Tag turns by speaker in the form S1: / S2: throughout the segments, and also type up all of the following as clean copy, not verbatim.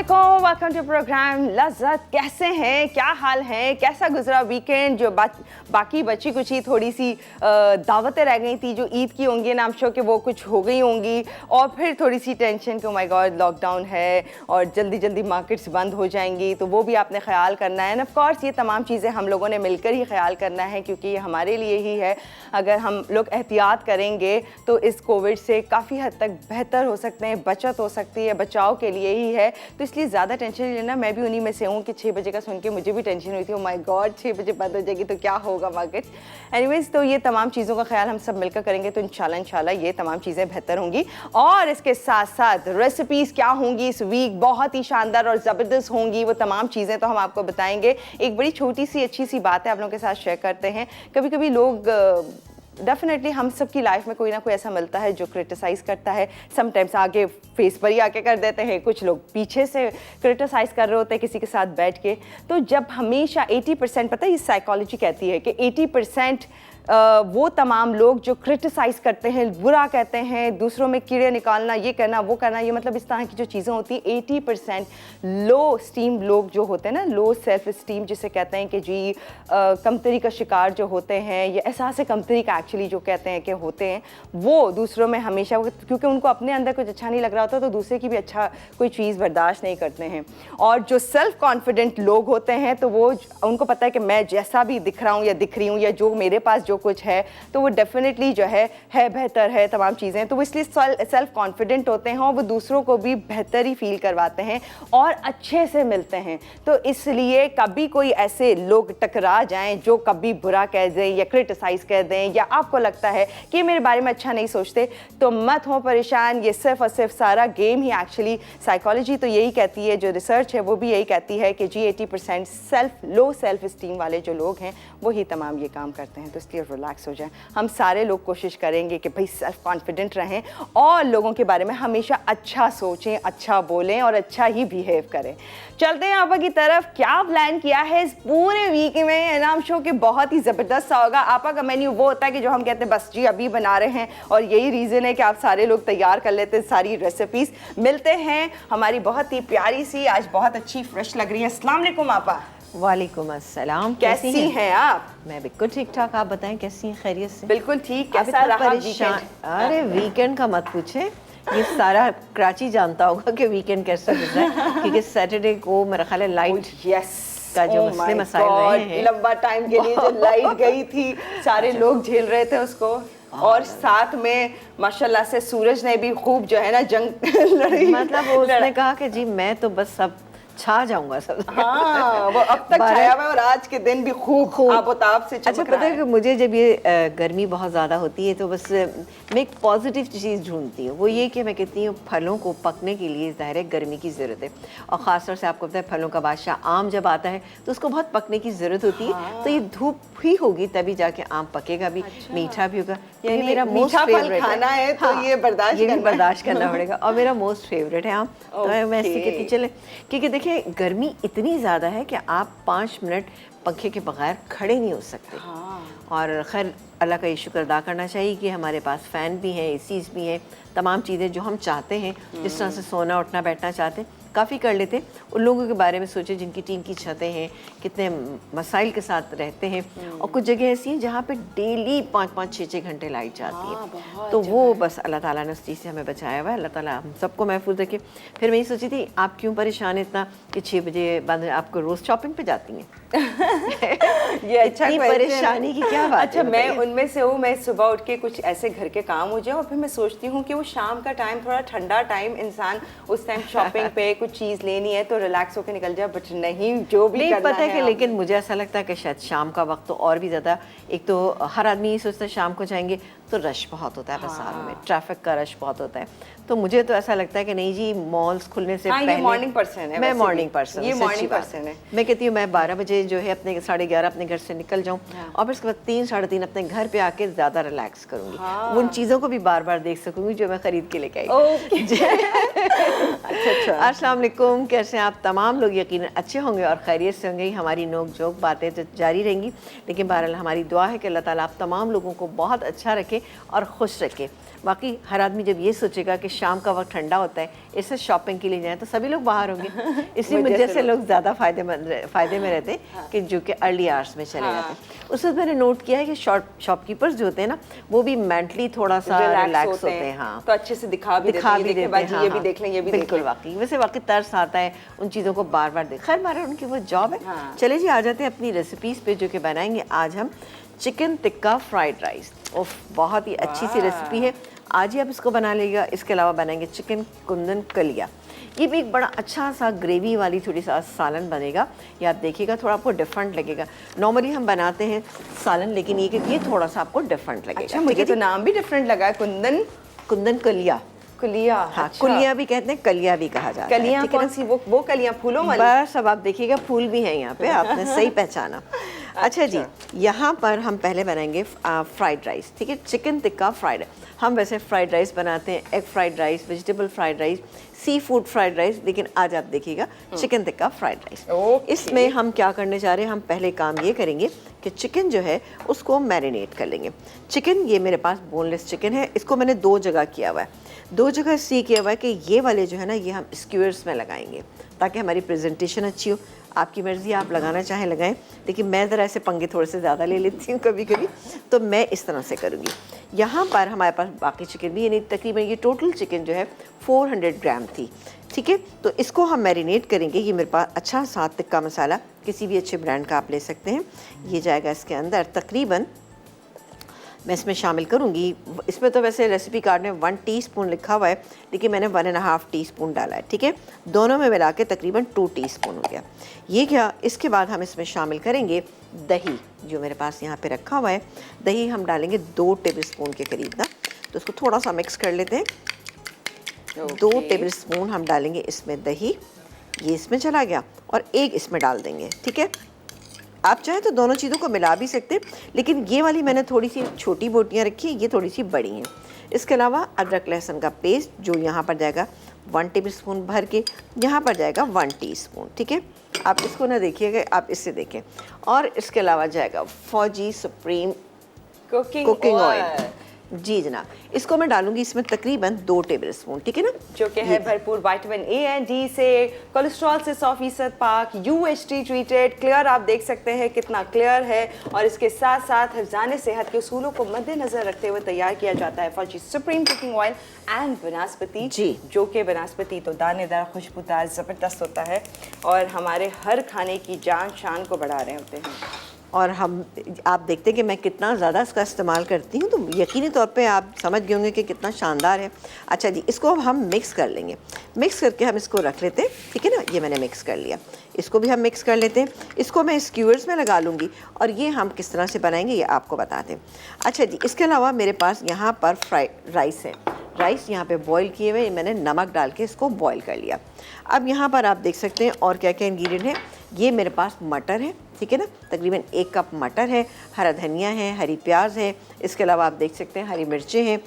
S1: अस्सलामुअलैकुम, welcome to programme लज़्ज़त। कैसे हैं, क्या हाल है, कैसा गुजरा वीकेंड? जो बाकी बची कुछ ही थोड़ी सी दावतें रह गई थी जो ईद की होंगी ना, I'm sure कि वो कुछ हो गई होंगी। और फिर थोड़ी सी टेंशन कि ओह माय गॉड लॉकडाउन है और जल्दी जल्दी मार्केट्स बंद हो जाएंगी, तो वो भी आपने ख्याल करना है। एंड ऑफ कोर्स ये तमाम चीज़ें हम लोगों ने मिलकर ही ख्याल करना है, क्योंकि ये हमारे लिए ही है। अगर हम लोग एहतियात करेंगे तो इस कोविड से काफ़ी हद तक बेहतर हो सकते हैं, बचत हो सकती है, बचाव के लिए ही है। तो इसलिए ज़्यादा टेंशन नहीं लेना। मैं भी उन्हीं में से हूँ कि 6 बजे का सुन के मुझे भी टेंशन हुई थी, ओह माय गॉड 6 बजे बंद हो जाएगी तो क्या होगा मार्केट। एनीवेज, तो ये तमाम चीज़ों का ख्याल हम सब मिलकर करेंगे तो इंशाल्लाह ये तमाम चीज़ें बेहतर होंगी। और इसके साथ साथ रेसिपीज़ क्या होंगी इस वीक, बहुत ही शानदार और ज़बरदस्त होंगी। वो तमाम चीज़ें तो हम आपको बताएंगे। एक बड़ी छोटी सी अच्छी सी बात है आप लोगों के साथ शेयर करते हैं। कभी कभी लोग डेफिनेटली हम सब की लाइफ में कोई ना कोई ऐसा मिलता है जो क्रिटिसाइज़ करता है। समटाइम्स आगे फेस पर ही आके कर देते हैं, कुछ लोग पीछे से क्रिटिसाइज़ कर रहे होते हैं किसी के साथ बैठ के। तो जब हमेशा 80%, पता है ये साइकोलॉजी कहती है कि 80% वो तमाम लोग जो क्रिटिसाइज़ करते हैं, बुरा कहते हैं, दूसरों में कीड़े निकालना, ये करना वो करना, ये मतलब इस तरह की जो चीज़ें होती हैं, 80% लो स्टीम लोग जो होते हैं ना, लो सेल्फ स्टीम जिसे कहते हैं कि जी कमतरी का शिकार जो होते हैं, या एहसास कमतरी का एक्चुअली जो कहते हैं कि होते हैं, वो दूसरों में हमेशा, क्योंकि उनको अपने अंदर कुछ अच्छा नहीं लग रहा होता तो दूसरे की भी अच्छा कोई चीज़ बर्दाश्त नहीं करते हैं। और जो सेल्फ कॉन्फिडेंट लोग होते हैं तो वो उनको पता है कि मैं जैसा भी दिख रहा हूँ या दिख रही हूँ, या जो मेरे पास जो कुछ है तो वो डेफिनेटली जो है बेहतर है तमाम चीज़ें। तो वो इसलिए सेल्फ कॉन्फिडेंट होते हैं और वो दूसरों को भी बेहतर ही फील करवाते हैं और अच्छे से मिलते हैं। तो इसलिए कभी कोई ऐसे लोग टकरा जाएं जो कभी बुरा कह दें या क्रिटिसाइज़ कर दें, या आपको लगता है कि मेरे बारे में अच्छा नहीं सोचते, तो मत हो परेशान। ये सिर्फ और सिर्फ सारा गेम ही एक्चुअली साइकोलॉजी तो यही कहती है, जो रिसर्च है वो भी यही कहती है कि जी 80% लो सेल्फ स्टीम वाले जो लोग हैं वही तमाम ये काम करते हैं। तो इसलिए रिलैक्स हो जाएं। हम सारे लोग कोशिश करेंगे कि भाई सेल्फ कॉन्फिडेंट रहें और लोगों के बारे में हमेशा अच्छा सोचें, अच्छा बोलें और अच्छा ही बिहेव करें। चलते हैं आपा की तरफ। क्या प्लान किया है इस पूरे वीक में? इनाम शो के बहुत ही ज़बरदस्त सा होगा। आपा का मेन्यू वो होता है कि जो हम कहते हैं बस जी अभी बना रहे हैं, और यही रीज़न है कि आप सारे लोग तैयार कर लेते हैं सारी रेसिपीज़। मिलते हैं हमारी बहुत ही प्यारी सी, आज बहुत अच्छी फ्रेश लग रही है। अस्सलाम वालेकुम आपा।
S2: वालेकुम अस्सलाम।
S1: कैसी हैं आप?
S2: मैं बिल्कुल ठीक ठाक, आप बताएं कैसी हैं? खैरियत से?
S1: बिल्कुल ठीक। कैसा रहा वीकेंड?
S2: अरे वीकेंड का मत पूछे, ये सारा कराची जानता होगा कि वीकेंड कैसा गुजरा है, क्योंकि सैटरडे को मेरा ख्याल है लाइट का जो मसाइल रहे हैं,
S1: लंबा टाइम के लिए जो लाइट गई थी सारे लोग झेल रहे थे उसको। और साथ में माशाल्लाह से सूरज ने भी खूब जो है ना जंग लड़ी।
S2: मतलब उसने कहा कि जी मैं तो बस सब छा जाऊंगा सब।
S1: हाँ, वो अब तक छाया हुआ है और आज के दिन भी खूब आबोताब से चमक
S2: अच्छा, पता है कि मुझे जब ये गर्मी बहुत ज़्यादा होती है तो बस मैं एक पॉजिटिव चीज़ ढूंढती हूँ। वो ये कि मैं कहती हूँ फलों को पकने के लिए ज़ाहिर है गर्मी की ज़रूरत है, और ख़ासतौर से आपको पता है फलों का बादशाह आम जब आता है तो उसको बहुत पकने की ज़रूरत होती है। हाँ। तो ये धूप ही होगी तभी जाके आम पकेगा भी। अच्छा। मीठा भी होगा। यानी मेरा मोस्ट फेवरेट
S1: खाना है तो ये
S2: बर्दाश्त करना पड़ेगा, और मेरा मोस्ट फेवरेट है आम। तो मैं ऐसे कहती चले, क्योंकि देखिए गर्मी इतनी ज़्यादा है कि आप 5 मिनट पंखे के बगैर खड़े नहीं हो सकते। हाँ। और खैर अल्लाह का ये शुक्र अदा करना चाहिए कि हमारे पास फ़ैन भी हैं, एसीज़ भी हैं, तमाम चीज़ें जो हम चाहते हैं, जिस तरह से सोना उठना बैठना चाहते हैं काफ़ी कर लेते हैं। उन लोगों के बारे में सोचें जिनकी टीन की छतें हैं, कितने मसाइल के साथ रहते हैं। और कुछ जगह ऐसी हैं जहाँ पे डेली 5-5, 6-6 घंटे लाइट जाती है। तो वो बस अल्लाह ताला ने उस चीज़ से हमें बचाया हुआ है। अल्लाह ताला हम सबको महफूज रखे। फिर मैं ये सोची थी आप क्यों परेशान है इतना कि 6 बजे बंद, आपको रोज़ शॉपिंग पे जाती हैं?
S1: ये अच्छा
S2: परेशानी की क्या बात?
S1: अच्छा, मैं उनमें से हूँ। मैं सुबह उठ के कुछ ऐसे घर के काम हो जाए और फिर मैं सोचती हूँ कि वो शाम का टाइम थोड़ा ठंडा टाइम, इंसान उस टाइम शॉपिंग पे कुछ चीज़ लेनी है तो रिलैक्स होकर निकल जाए। बट नहीं, जो भी
S2: नहीं
S1: करना
S2: पता है कि,
S1: है
S2: लेकिन मुझे ऐसा लगता है कि शायद शाम का वक्त तो और भी ज़्यादा, एक तो हर आदमी ये सोचता है शाम को जाएंगे तो रश बहुत होता है बाज़ारों में, ट्रैफिक का रश बहुत होता है। तो मुझे तो ऐसा लगता है कि नहीं जी, मॉल्स खुलने से पहले।
S1: मॉर्निंग पर्सन है,
S2: मैं मॉर्निंग पर्सन,
S1: ये मॉर्निंग पर्सन है।
S2: मैं कहती हूँ मैं 12 बजे जो है अपने 11:30 अपने घर से निकल जाऊँ, और फिर उसके बाद 3-3:30 अपने घर पे आके ज़्यादा रिलैक्स करूँगी। उन चीज़ों को भी बार बार देख सकूँगी जो मैं खरीद के लेके आई।
S1: अच्छा।
S2: अस्सलाम अस्सलाम वालेकुम, कैसे हैं आप तमाम लोग? यकीनन अच्छे होंगे और खैरियत से होंगे। हमारी नोक झोंक बातें तो जारी रहेंगी, लेकिन बहरहाल हमारी दुआ है कि अल्लाह ताला आप तमाम लोगों को बहुत अच्छा रखे और खुश रखे। बाकी हर आदमी जब ये सोचेगा कि शाम का वक्त ठंडा होता है, इससे शॉपिंग के लिए जाएं, तो सभी लोग बाहर होंगे। इसलिए मुझे से लोग ज़्यादा फ़ायदे में रहते हैं कि जो कि अर्ली आवर्स में चले जाते हैं। उस वक्त मैंने नोट किया है कि शॉपकीपर्स जो होते हैं ना, वो भी मेंटली थोड़ा सा रिलैक्स होते हैं। हाँ,
S1: तो अच्छे से दिखा भी देते हैं, ये भी देख लें, ये भी
S2: बिल्कुल वाकई। वैसे वाकई तरस आता है उन चीज़ों को बार बार देख। खैर मारे उनकी वो जॉब है। चले जी, आ जाते हैं अपनी रेसिपीज़ पे जो कि बनाएंगे आज हम चिकन टिक्का फ्राइड राइस। ओफ, बहुत ही अच्छी सी रेसिपी है, आज ही आप इसको बना लीजिएगा। इसके अलावा बनाएंगे चिकन कुंदन कलिया। ये भी एक बड़ा अच्छा सा ग्रेवी वाली थोड़ी सा सालन बनेगा। ये आप देखिएगा, थोड़ा आपको डिफरेंट लगेगा। नॉर्मली हम बनाते हैं सालन, लेकिन ये थोड़ा सा आपको डिफरेंट लगेगा।
S1: अच्छा, मुझे तो नाम भी डिफरेंट लगा है, कुंदन
S2: कलिया।
S1: कुलिया,
S2: हाँ,
S1: अच्छा।
S2: कुलिया भी कहते हैं, कलिया भी कहा जाता है।
S1: कलियां कौन सी? वो कलियां फूलों वाली?
S2: बस अब आप देखिएगा, फूल भी हैं यहाँ पे, आपने सही पहचाना। अच्छा जी, यहाँ पर हम पहले बनाएंगे फ्राइड राइस। ठीक है, चिकन टिक्का फ्राइड। हम वैसे फ्राइड राइस बनाते हैं, egg fried rice, vegetable fried rice, सी फूड फ्राइड राइस, लेकिन आज आप देखिएगा चिकन टिक्का फ्राइड राइस। इसमें हम क्या करने जा रहे हैं, हम पहले काम ये करेंगे कि चिकन जो है उसको मैरिनेट कर लेंगे। चिकन, ये मेरे पास बोनलेस चिकन है, इसको मैंने 2 जगह किया हुआ है। 2 जगह इसलिए किया हुआ है कि ये वाले जो है ना, ये हम स्क्यूअर्स में लगाएंगे ताकि हमारी प्रेजेंटेशन अच्छी हो। आपकी मर्ज़ी, आप लगाना चाहें लगाएं, लेकिन मैं ज़रा ऐसे पंगे थोड़े से ज़्यादा ले लेती हूँ कभी कभी, तो मैं इस तरह से करूँगी। यहाँ पर हमारे पास बाकी चिकन भी, यानी तकरीबन ये टोटल चिकन जो है 400 ग्राम थी। ठीक है, तो इसको हम मैरिनेट करेंगे। ये मेरे पास अच्छा सा टिक्का मसाला, किसी भी अच्छे ब्रांड का आप ले सकते हैं, ये जाएगा इसके अंदर। तकरीबन मैं इसमें शामिल करूँगी, इसमें तो वैसे रेसिपी कार्ड में 1 टीस्पून लिखा हुआ है, लेकिन मैंने 1.5 टीस्पून डाला है। ठीक है, दोनों में मिला के तकरीबन 2 टीस्पून हो गया। ये क्या, इसके बाद हम इसमें शामिल करेंगे दही, जो मेरे पास यहाँ पे रखा हुआ है। दही हम डालेंगे 2 टेबलस्पून के करीब ना, तो इसको थोड़ा सा मिक्स कर लेते हैं। 2 टेबलस्पून हम डालेंगे इसमें दही, ये इसमें चला गया, और 1 इसमें डाल देंगे। ठीक है, आप चाहें तो दोनों चीज़ों को मिला भी सकते हैं, लेकिन ये वाली मैंने थोड़ी सी छोटी बोटियाँ रखी हैं, ये थोड़ी सी बड़ी हैं। इसके अलावा अदरक लहसुन का पेस्ट, जो यहाँ पर जाएगा 1 टेबलस्पून भर के, यहाँ पर जाएगा 1 टीस्पून। ठीक है, आप इसको ना देखिएगा, आप इससे देखें। और इसके अलावा जाएगा फौजी सुप्रीम कुकिंग ऑयल। जी जनाब, इसको मैं डालूंगी इसमें तकरीबन 2 टेबलस्पून। ठीक है ना,
S1: जो कि है भरपूर विटामिन ए एंड डी से, कोलेस्ट्रॉल से 100% पाक, UHT ट्रीटेड, क्लियर। आप देख सकते हैं कितना क्लियर है, और इसके साथ साथ हिफ्ज़ान सेहत के उसूलों को मद्देनजर रखते हुए तैयार किया जाता है फौजी सुप्रीम कुकिंग ऑयल एंड वनस्पति जी, जो कि वनस्पति तो दानेदार, खुशबूदार, ज़बरदस्त होता है और हमारे हर खाने की जान शान को बढ़ा रहे होते हैं।
S2: और आप देखते हैं कि मैं कितना ज़्यादा इसका इस्तेमाल करती हूँ, तो यकीनी तौर पे आप समझ गए होंगे कि कितना शानदार है। अच्छा जी, इसको अब हम मिक्स कर लेंगे। मिक्स करके हम इसको रख लेते हैं। ठीक है ना, ये मैंने मिक्स कर लिया, इसको भी हम मिक्स कर लेते हैं। इसको मैं स्क्यूअर्स में लगा लूँगी, और ये हम किस तरह से बनाएंगे ये आपको बताते हैं। अच्छा जी, इसके अलावा मेरे पास यहाँ पर फ्राइड राइस है। राइस यहाँ पे बॉईल किए हुए, मैंने नमक डाल के इसको बॉईल कर लिया। अब यहाँ पर आप देख सकते हैं और क्या क्या इंग्रेडिएंट है। ये मेरे पास मटर है, ठीक है ना, तकरीबन 1 कप मटर है, हरा धनिया है, हरी प्याज है, इसके अलावा आप देख सकते हैं हरी मिर्चें हैं,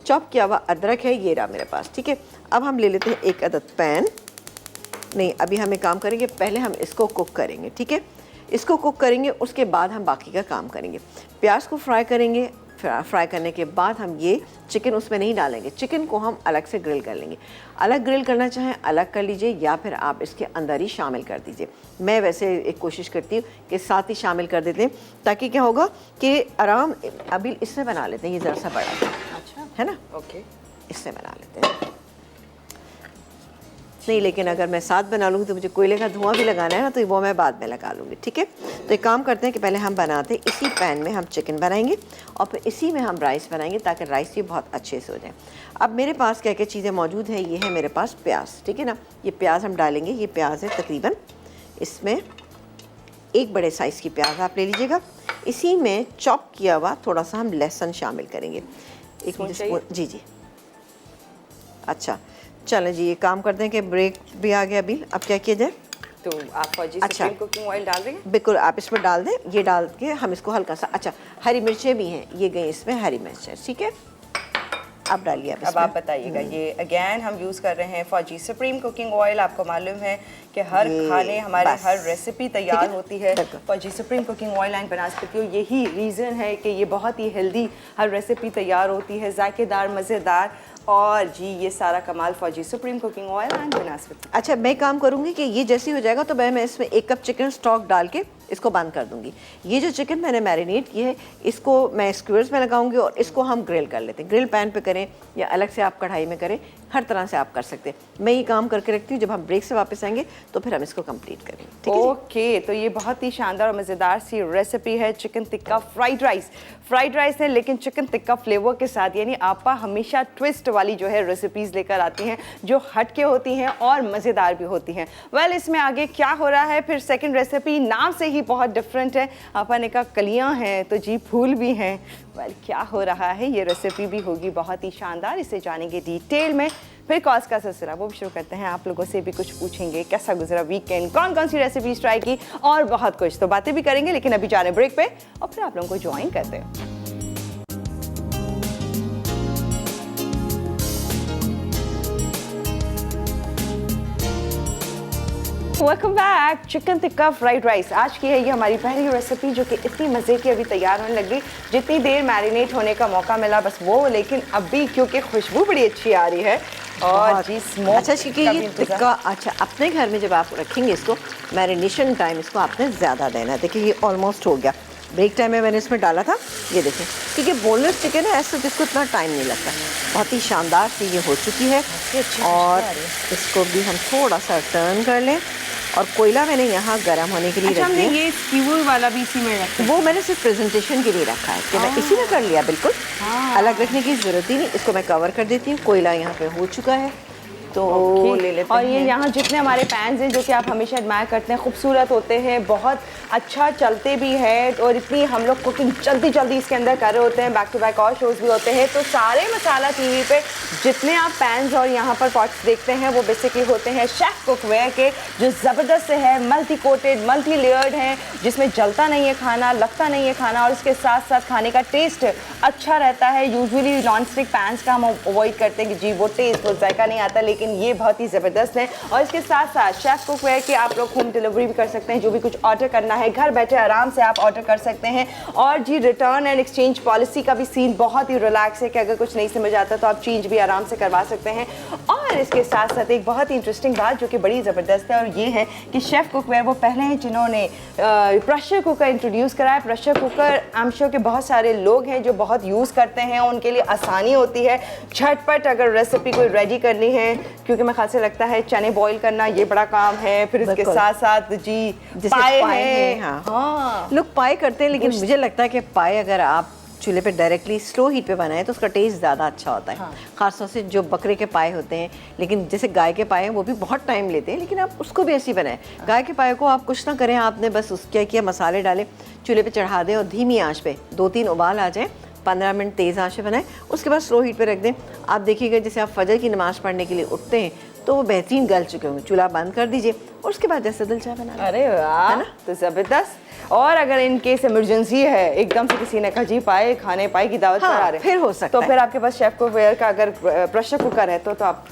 S2: चॉप किया हुआ अदरक है, ये रहा मेरे पास। ठीक है, अब हम ले लेते हैं 1 अदद पैन। नहीं, अभी हम एक काम करेंगे, पहले हम इसको कुक करेंगे। ठीक है, इसको कुक करेंगे, उसके बाद हम बाकी का काम करेंगे। प्याज को फ्राई करेंगे, फ्राई करने के बाद हम ये चिकन उसमें नहीं डालेंगे, चिकन को हम अलग से ग्रिल कर लेंगे। अलग ग्रिल करना चाहें अलग कर लीजिए, या फिर आप इसके अंदर ही शामिल कर दीजिए। मैं वैसे एक कोशिश करती हूँ कि साथ ही शामिल कर देते हैं, ताकि क्या होगा कि आराम। अभी इससे बना लेते हैं, ये ज़रा सा बड़ा है।
S1: अच्छा,
S2: है ना,
S1: ओके,
S2: इससे बना लेते हैं। नहीं, लेकिन अगर मैं साथ बना लूँगी तो मुझे कोयले का धुआं भी लगाना है ना, तो वो मैं बाद में लगा लूँगी। ठीक है, तो एक काम करते हैं कि पहले हम बनाते हैं, इसी पैन में हम चिकन बनाएंगे और फिर इसी में हम राइस बनाएंगे, ताकि राइस भी बहुत अच्छे से हो जाए। अब मेरे पास क्या क्या चीज़ें मौजूद है, ये है मेरे पास प्याज। ठीक है ना, ये प्याज हम डालेंगे, ये प्याज है तकरीबन, इसमें 1 बड़े साइज़ की प्याज आप ले लीजिएगा। इसी में चॉप किया हुआ थोड़ा सा हम लहसुन शामिल करेंगे, 1 स्पून। जी जी, अच्छा चलें जी, ये काम करते हैं कि ब्रेक भी आ गया अभी। अब क्या किया जाए,
S1: तो आप फौजी सुप्रीम कुकिंग ऑयल डाल देंगे?
S2: बिल्कुल, आप इसमें डाल दें, ये डाल के हम इसको हल्का सा। अच्छा, हरी मिर्चें भी हैं, ये गई इसमें हरी मिर्चें। ठीक है, आप डालिए
S1: अब आप बताइएगा। ये अगेन हम यूज़ कर रहे हैं फौजी सुप्रीम कुकिंग ऑयल। आपको मालूम है कि हर खाने हमारे हर रेसिपी तैयार होती है फौजी सुप्रीम कुकिंग ऑयल एंड बनास्पति। यही रीज़न है कि ये बहुत ही हेल्दी हर रेसिपी तैयार होती है, जायकेदार, मज़ेदार। और जी ये सारा कमाल फौजी सुप्रीम कुकिंग ऑयल एंड बनास्पति।
S2: अच्छा, मैं काम करूँगी कि ये जैसे हो जाएगा तो मैं इसमें 1 कप चिकन स्टॉक डाल के इसको बंद कर दूंगी। ये जो चिकन मैंने मैरिनेट की है इसको मैं स्क्यूअर्स में लगाऊंगी और इसको हम ग्रिल कर लेते हैं। ग्रिल पैन पे करें या अलग से आप कढ़ाई में करें, हर तरह से आप कर सकते हैं। मैं ये काम करके रखती हूँ, जब हम ब्रेक से वापस आएंगे तो फिर हम इसको कंप्लीट करेंगे। ठीक है?
S1: ओके, तो ये बहुत ही शानदार और मज़ेदार सी रेसिपी है chicken tikka fried rice. Fried rice है लेकिन चिकन टिक्का फ्लेवर के साथ, यानी आपा हमेशा ट्विस्ट वाली जो है रेसिपीज़ लेकर आती हैं जो हटके होती हैं और मज़ेदार भी होती हैं। वेल, इसमें आगे क्या हो रहा है फिर सेकंड रेसिपी नाम से ही बहुत डिफरेंट है। आपा ने कहा कलियाँ हैं तो जी फूल भी हैं। वेल, क्या हो रहा है, ये रेसिपी भी होगी बहुत ही शानदार, इसे जानेंगे डिटेल में। फिर कॉज का सिलसिला वो भी शुरू करते हैं, आप लोगों से भी कुछ पूछेंगे, कैसा गुजरा वीकेंड, कौन कौन सी रेसिपीज ट्राई की और बहुत कुछ। तो बातें भी करेंगे लेकिन अभी जाने ब्रेक पे और फिर आप लोगों को ज्वाइन करते हैं। Welcome back. Chicken tikka fried rice आज की है ये हमारी पहली रेसिपी, जो कि इतनी मज़े की अभी तैयार होने लगी। जितनी देर मैरिनेट होने का मौका मिला बस वो, लेकिन अभी क्योंकि खुशबू बड़ी अच्छी आ रही है और जी स्मोक।
S2: अच्छा, क्योंकि ये टिक्का, अच्छा अपने घर में जब आप रखेंगे इसको मैरिनेशन टाइम इसको आपने ज़्यादा देना है। देखिए ये ऑलमोस्ट हो गया। ब्रेक टाइम में मैंने इसमें डाला था, ये देखें, क्योंकि बोनलेस चिकन है ऐसे जिसको इतना टाइम नहीं लगता। बहुत ही शानदार सी ये हो चुकी है और इसको भी हम थोड़ा सा टर्न कर लें। और कोयला मैंने यहाँ गर्म होने के लिए रख दिया।
S1: ये स्कीवर वाला भी इसी में रखा है?
S2: वो मैंने सिर्फ प्रेजेंटेशन के लिए रखा है कि मैं इसी में कर लिया, बिल्कुल अलग रखने की ज़रूरत ही नहीं। इसको मैं कवर कर देती हूँ। कोयला यहाँ पे हो चुका है तो ले लेते हैं।
S1: और ये यहाँ जितने हमारे पैन्स हैं जो कि आप हमेशा एडमायर करते हैं, खूबसूरत होते हैं, बहुत अच्छा चलते भी है और इतनी हम लोग कुकिंग जल्दी जल्दी इसके अंदर कर रहे होते हैं, बैक टू बैक और शोज़ भी होते हैं। तो सारे मसाला टीवी पे जितने आप पैन्स और यहाँ पर पॉट्स देखते हैं वो बेसिकली होते हैं शेफ़ कुकवेयर के, जो ज़बरदस्त है, मल्टी कोटेड, मल्टी लेयर्ड हैं, जिसमें जलता नहीं है खाना, लगता नहीं है खाना और इसके साथ साथ खाने का टेस्ट अच्छा रहता है। यूजुअली नॉन स्टिक पैन्स का हम अवॉइड करते हैं कि जी वो टेस्ट, वो जायका नहीं आता, लेकिन ये बहुत ही ज़बरदस्त है। और इसके साथ साथ शेफ़ कुकवेयर के आप लोग होम डिलीवरी भी कर सकते हैं। जो भी कुछ ऑर्डर करना है घर बैठे आराम से आप ऑर्डर कर सकते हैं। और जी रिटर्न एंड एक्सचेंज पॉलिसी का भी सीन बहुत ही रिलैक्स है कि अगर कुछ नहीं समझ आता तो आप चेंज भी आराम से करवा सकते हैं। और इसके साथ साथ एक बहुत ही इंटरेस्टिंग बात जो कि बड़ी ज़बरदस्त है और ये है कि शेफ़ कुकवेयर वो पहले हैं जिन्होंने प्रेशर कुकर इंट्रोड्यूस कराया। Pressure cooker I am sure कि बहुत सारे लोग हैं जो बहुत यूज़ करते हैं, उनके लिए आसानी होती है। झटपट अगर रेसिपी कोई रेडी करनी है, क्योंकि मैं खास से लगता है चने बॉईल करना ये बड़ा काम है, फिर इसके साथ साथ जी पाए हैं।
S2: हाँ, लोग पाए करते हैं, लेकिन मुझे लगता है कि पाए अगर आप चूल्हे पे डायरेक्टली स्लो हीट पे बनाए तो उसका टेस्ट ज़्यादा अच्छा होता है। खासतौर से जो बकरे के पाए होते हैं, लेकिन जैसे गाय के पाए हैं वो भी बहुत टाइम लेते हैं, लेकिन आप उसको भी ऐसे ही बनाएं। गाय के पाए को आप कुछ ना करें, आपने बस उस क्या किया, मसाले डाले, चूल्हे पे चढ़ा दें और धीमी आंच पे 2-3 उबाल आ जाए, 15 मिनट तेज़ आंच पे बनाएं, उसके बाद स्लो हीट पे रख दें। आप देखिएगा जैसे आप फजर की नमाज़ पढ़ने के लिए उठते हैं तो वो बेहतरीन गल चुके होंगे। चूल्हा बंद कर दीजिए और उसके बाद जैसे दिल चाय बना।
S1: अरे वाह, है ना, तो ज़बरदस्त। और अगर इन केस इमरजेंसी है, एकदम से किसी ने कहा जी पाए खाने पाए की दावत पर आ रहे,
S2: फिर हो सकता
S1: है तो फिर आपके पास शेफ़ कुकवेयर का अगर प्रेशर कुकर है तो आप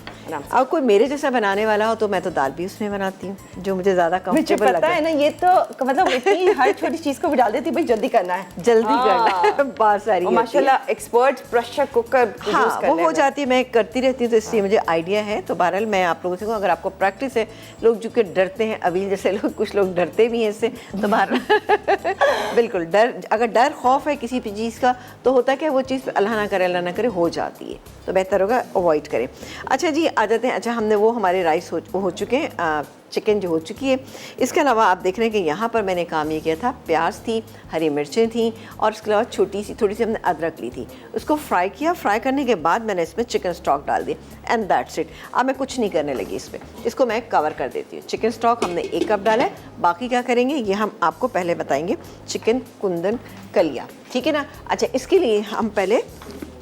S2: और कोई मेरे जैसा बनाने वाला हो तो मैं तो दाल भी उसमें बनाती हूँ, जो मुझे ज़्यादा कंफर्टेबल लगता
S1: है ना। ये तो मतलब इतनी हर छोटी चीज़ को भी डाल देती, भाई जल्दी करना है,
S2: जल्दी करना है, बहुत सारी
S1: माशाल्लाह एक्सपर्ट प्रेशर कुकर
S2: हाँ वो हो जाती है। मैं करती रहती हूँ तो इसलिए मुझे आइडिया है। तो बहरहाल मैं आप लोगों से कहूँ, अगर आपको प्रैक्टिस है, लोग जो कि डरते हैं, अभी जैसे लोग कुछ लोग डरते भी हैं इससे, तो बहरहाल बिल्कुल डर, अगर डर खौफ है किसी चीज़ का तो होता है कि वो चीज़ अल्लाह ना करे हो जाती है, तो बेहतर होगा अवॉइड करें। अच्छा जी, आ जाते हैं। अच्छा, हमने वो हमारे राइस हो चुके हैं, चिकन जो हो चुकी है। इसके अलावा आप देख रहे हैं कि यहाँ पर मैंने काम ये किया था, प्याज थी, हरी मिर्चें थी और उसके अलावा छोटी सी थोड़ी सी हमने अदरक ली थी, उसको फ्राई किया। फ्राई करने के बाद मैंने इसमें चिकन स्टॉक डाल दिया एंड दैट्स इट। अब मैं कुछ नहीं करने लगी इसमें, इसको मैं कवर कर देती हूँ। चिकन स्टॉक हमने 1 कप डाला है, बाकी क्या करेंगे ये हम आपको पहले बताएंगे। चिकन कुंदन कलिया, ठीक है ना। अच्छा, इसके लिए हम पहले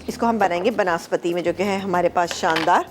S2: इसको हम बनाएंगे बनास्पति में, जो कि है हमारे पास शानदार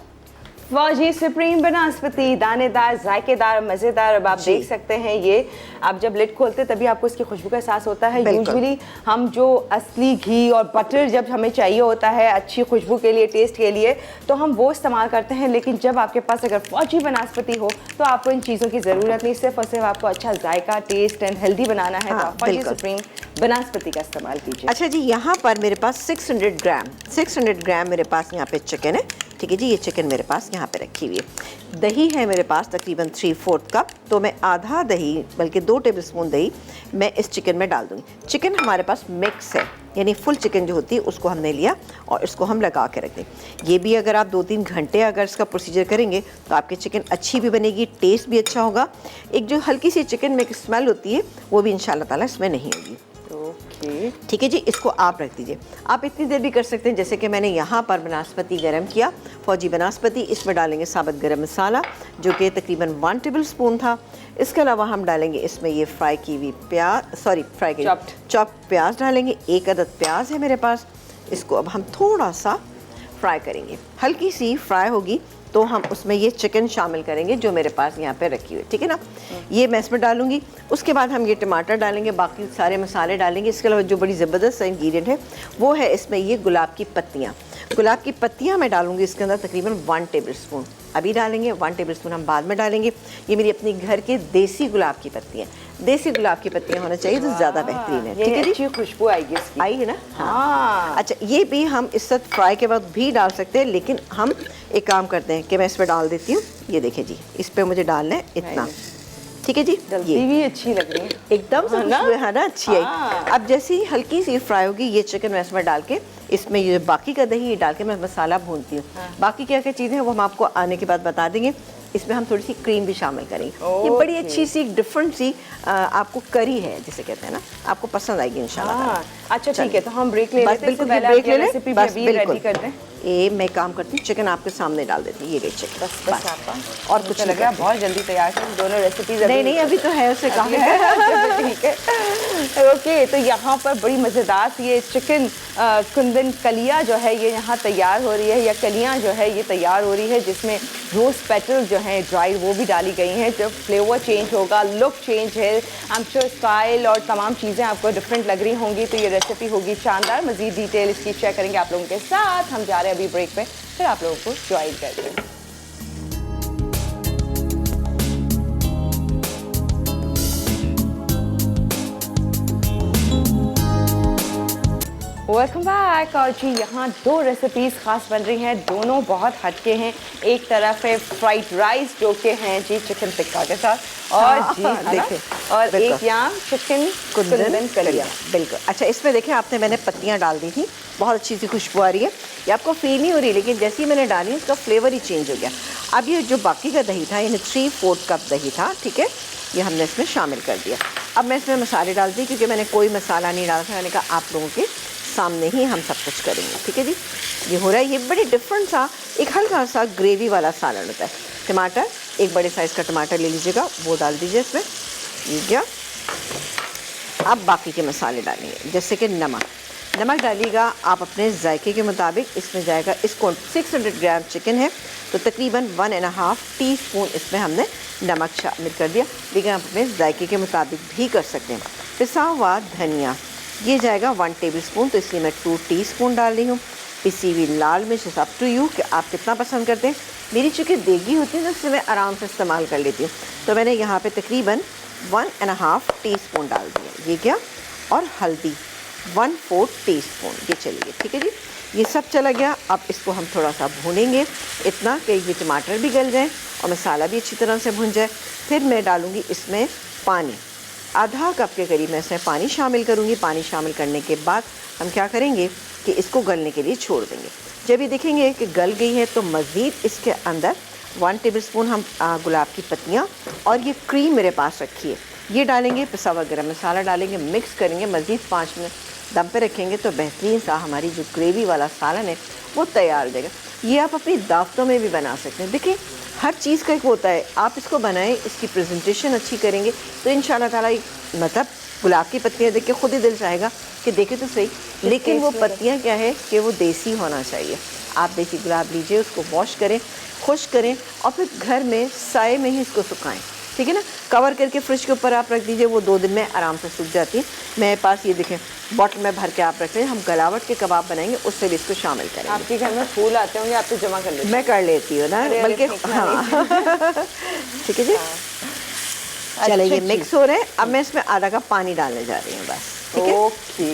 S1: फौजी सुप्रीम बनास्पति, दानेदार, जायकेदार, मज़ेदार। अब आप देख सकते हैं ये आप जब लिड खोलते हैं तभी आपको इसकी खुशबू का एहसास होता है। यूजुअली हम जो असली घी और बटर जब हमें चाहिए होता है अच्छी खुशबू के लिए, टेस्ट के लिए, तो हम वो इस्तेमाल करते हैं। लेकिन जब आपके पास अगर फौजी बनास्पति हो तो आपको इन चीज़ों की ज़रूरत नहीं, सिर्फ और सिर्फ आपको अच्छा जायका, टेस्ट एंड हेल्दी बनाना है। तो आप फौजी सुप्रीम बनास्पति का इस्तेमाल कीजिए।
S2: अच्छा जी, यहाँ पर मेरे पास 600 ग्राम मेरे पास यहाँ पे चिकन है। ठीक है जी, ये चिकन मेरे पास यहाँ पे रखी हुई है। दही है मेरे पास तकरीबन 3/4 कप, तो मैं आधा दही बल्कि 2 टेबलस्पून दही मैं इस चिकन में डाल दूँगी। चिकन हमारे पास मिक्स है, यानी फुल चिकन जो होती है उसको हमने लिया और इसको हम लगा के रख दें। ये भी अगर आप 2-3 घंटे अगर इसका प्रोसीजर करेंगे तो आपकी चिकन अच्छी भी बनेगी, टेस्ट भी अच्छा होगा। एक जो हल्की सी चिकन में एक स्मेल होती है वो भी इंशाल्लाह ताला इसमें नहीं होगी। ठीक है जी, इसको आप रख दीजिए। आप इतनी देर भी कर सकते हैं जैसे कि मैंने यहाँ पर बनास्पति गरम किया, फौजी बनास्पति। इसमें डालेंगे साबुत गरम मसाला जो कि तकरीबन 1 टेबलस्पून था। इसके अलावा हम डालेंगे इसमें ये फ्राई की हुई चॉप्ड प्याज डालेंगे। 1 अदद प्याज है मेरे पास, इसको अब हम थोड़ा सा फ्राई करेंगे। हल्की सी फ्राई होगी तो हम उसमें ये चिकन शामिल करेंगे जो मेरे पास यहाँ पे रखी हुई, ठीक है ना। ये मैं इसमें डालूंगी। उसके बाद हम ये टमाटर डालेंगे, बाकी सारे मसाले डालेंगे। इसके अलावा जो बड़ी ज़बरदस्त इंग्रेडिएंट है वो है इसमें ये गुलाब की पत्तियाँ। गुलाब की पत्तियाँ मैं डालूंगी इसके अंदर तकरीबन 1 टेबलस्पून अभी डालेंगे, 1 टेबलस्पून हम बाद में डालेंगे। ये मेरी अपनी घर के देसी गुलाब की पत्तियाँ, देसी गुलाब की पत्तियाँ होना चाहिए तो ज़्यादा बेहतरीन है। ठीक है जी,
S1: अच्छी खुशबू आएगी इसकी।
S2: आई है ना। हाँ। अच्छा, ये भी हम इस वक्त फ्राई के बाद भी डाल सकते हैं, लेकिन हम एक काम करते हैं कि मैं इसमें डाल देती हूँ। ये देखिए जी, इस पर मुझे डालना है इतना। ठीक है जी,
S1: ये भी अच्छी लग रही है
S2: एकदम से खुशबू है ना, अच्छी आई। अब जैसे ही हल्की सी फ्राई होगी ये चिकन मैं इसमें डाल के, इसमें ये बाकी का दही डाल के मैं मसाला भूनती हूँ। बाकी क्या क्या चीज़ें हैं वो हम आपको आने के बाद बता देंगे। इसमें हम थोड़ी सी क्रीम भी शामिल करेंगे। ये बड़ी अच्छी सी डिफरेंट सी आपको करी है जिसे कहते हैं ना, आपको पसंद आएगी इंशाल्लाह।
S1: अच्छा ठीक है, तो हम ब्रेक ले लेते हैं।
S2: बिल्कुल ब्रेक ले लें, बस बिल्कुल करते हैं। ये मैं काम करती हूँ, चिकन आपके सामने डाल देती हूँ। ये गई चिकन, बस और कुछ
S1: लग रहा है बहुत जल्दी तैयार है दोनों रेसिपीज।
S2: नहीं अभी तो है, उससे कहा
S1: है। ठीक है, ओके। तो यहाँ पर बड़ी मज़ेदार सी ये चिकन कुंदन कलिया जो है ये यहाँ तैयार हो रही है, या कलियाँ जो है ये तैयार हो रही है, जिसमें रोज़ पेटल जो है ड्राई वो भी डाली गई हैं। जो फ्लेवर चेंज होगा, लुक चेंज है, आई एम श्योर स्टाइल और तमाम चीज़ें आपको डिफरेंट लग रही होंगी। तो ये रेसिपी होगी शानदार। मज़ीद डिटेल इसकी शेयर करेंगे आप लोगों के साथ। हम जा रहे हैं अभी ब्रेक पे, फिर आप लोगों को ज्वाइन करते हैं। Welcome back. और जी यहाँ 2 रेसिपीज़ ख़ास बन रही हैं, दोनों बहुत हटके हैं। एक तरफ है फ्राइड राइस जो कि हैं जी चिकन टिक्का के साथ, और जी देखिए, और एक यहाँ चिकन कुंदन कलिया।
S2: बिल्कुल। अच्छा, इसमें देखें आपने मैंने पत्तियाँ डाल दी थी, बहुत अच्छी सी खुशबू आ रही है। ये आपको फील नहीं हो रही, लेकिन जैसे ही मैंने डाली इसका फ्लेवर ही चेंज हो गया। अब ये जो बाकी का दही था, यानी 3/4 कप दही था, ठीक है, ये हमने इसमें शामिल कर दिया। अब मैं इसमें मसाले डालती हूँ क्योंकि मैंने कोई मसाला नहीं डाला था। मैंने कहा आप लोगों के सामने ही हम सब कुछ करेंगे। ठीक है जी, ये हो रहा है। ये बड़ी डिफरेंट सा एक हल्का सा ग्रेवी वाला सालन होता है। टमाटर, एक बड़े साइज़ का टमाटर ले लीजिएगा, वो डाल दीजिए इसमें। ये क्या, अब बाकी के मसाले डालेंगे, जैसे कि नमक डालिएगा आप अपने जायके के मुताबिक। इसमें जाएगा, इसको 600 ग्राम चिकन है तो तकरीबन 1.5 टीस्पून इसमें हमने नमक शामिल कर दिया, लेकिन आप अपने जायके के मुताबिक भी कर सकते हैं। पिसा हुआ धनिया, ये जाएगा 1 टेबलस्पून, तो इसलिए मैं 2 टीस्पून डाल रही हूँ। पिसी हुई लाल मिर्च, इट्स अप टू यू कि आप कितना पसंद करते हैं। मेरी चूँकि देगी होती है तो इससे मैं आराम से इस्तेमाल कर लेती हूँ, तो मैंने यहाँ पे तकरीबन 1.5 टीस्पून डाल दिया। ये क्या, और हल्दी 1/4 टीस्पून, ये चलिए। ठीक है जी, ये सब चला गया। अब इसको हम थोड़ा सा भूनेंगे, इतना कि ये टमाटर भी गल जाए और मसाला भी अच्छी तरह से भुन जाए। फिर मैं डालूँगी इसमें पानी, आधा कप के करीब मैं इसमें पानी शामिल करूँगी। पानी शामिल करने के बाद हम क्या करेंगे कि इसको गलने के लिए छोड़ देंगे। जब ये देखेंगे कि गल गई है तो मज़ीद इसके अंदर 1 टेबलस्पून हम गुलाब की पत्तियाँ और ये क्रीम मेरे पास रखी है ये डालेंगे। पिसा हुआ गरम मसाला डालेंगे, मिक्स करेंगे, मज़ीद 5 मिनट दम पे रखेंगे तो बेहतरीन सा हमारी जो ग्रेवी वाला सालन है वो तैयार हो जाएगा। ये आप अपनी दावतों में भी बना सकते हैं। देखिए, हर चीज़ का एक होता है, आप इसको बनाएं, इसकी प्रेजेंटेशन अच्छी करेंगे तो इंशाल्लाह ताला मतलब गुलाब की पत्तियाँ देख के खुद ही दिल चाहेगा कि देखे तो सही। लेकिन वो पत्तियाँ क्या है कि वो देसी होना चाहिए। आप देसी गुलाब लीजिए, उसको वॉश करें, खुश करें और फिर घर में साए में ही इसको सुखाएं, ठीक है ना। कवर करके फ्रिज के ऊपर आप रख दीजिए, वो 2 दिन में आराम से सूख जाती है। मेरे पास ये देखें बॉटल में भर के आप रख लें, हम गलावट के कबाब बनाएंगे उससे भी इसको शामिल करेंगे।
S1: आपके घर में फूल आते होंगे, आप तो जमा कर लेते हैं।
S2: मैं कर लेती हूँ ना, बल्कि हाँ ठीक है जी। चले ये मिक्स हो रहे हैं, अब मैं इसमें आधा कप पानी डालने जा रही हूँ बस, ठीक है।
S1: ओके,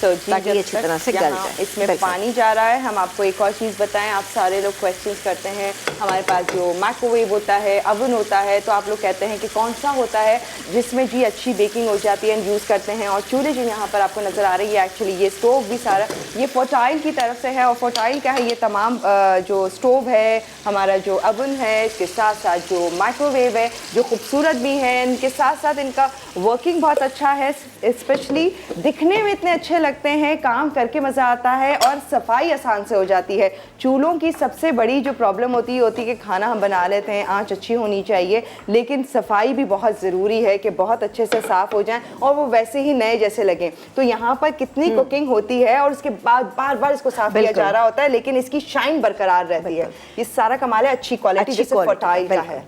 S1: तो जी
S2: ताकि ये अच्छी तरह से गल जाए।
S1: इसमें पानी जा रहा है। हम आपको एक और चीज़ बताएं, आप सारे लोग क्वेश्चंस करते हैं, हमारे पास जो माइक्रोवेव होता है, अवन होता है, तो आप लोग कहते हैं कि कौन सा होता है जिसमें जी अच्छी बेकिंग हो जाती है, यूज़ करते हैं। और चूल्हे जो यहाँ पर आपको नज़र आ रही है, एक्चुअली ये स्टोव भी सारा ये फोर्टाइल की तरफ से है। और फोर्टाइल का है ये तमाम जो स्टोव है, हमारा जो अवन है, इसके साथ साथ जो माइक्रोवेव है, जो खूबसूरत भी है, इनके साथ साथ इनका वर्किंग बहुत अच्छा है। स्पेशली दिखने में इतने अच्छे लगते हैं, काम करके मज़ा आता है और सफाई आसान से हो जाती है। चूल्हों की सबसे बड़ी जो प्रॉब्लम होती है कि खाना हम बना लेते हैं, आंच अच्छी होनी चाहिए, लेकिन सफाई भी बहुत ज़रूरी है कि बहुत अच्छे से साफ़ हो जाएं और वो वैसे ही नए जैसे लगें। तो यहाँ पर कितनी कुकिंग होती है और उसके बाद बार बार इसको साफ़ किया जा रहा होता है, लेकिन इसकी शाइन बरकरार रहती है। ये सारा कमाल है अच्छी क्वालिटी, जैसे फोर्टाइल का है।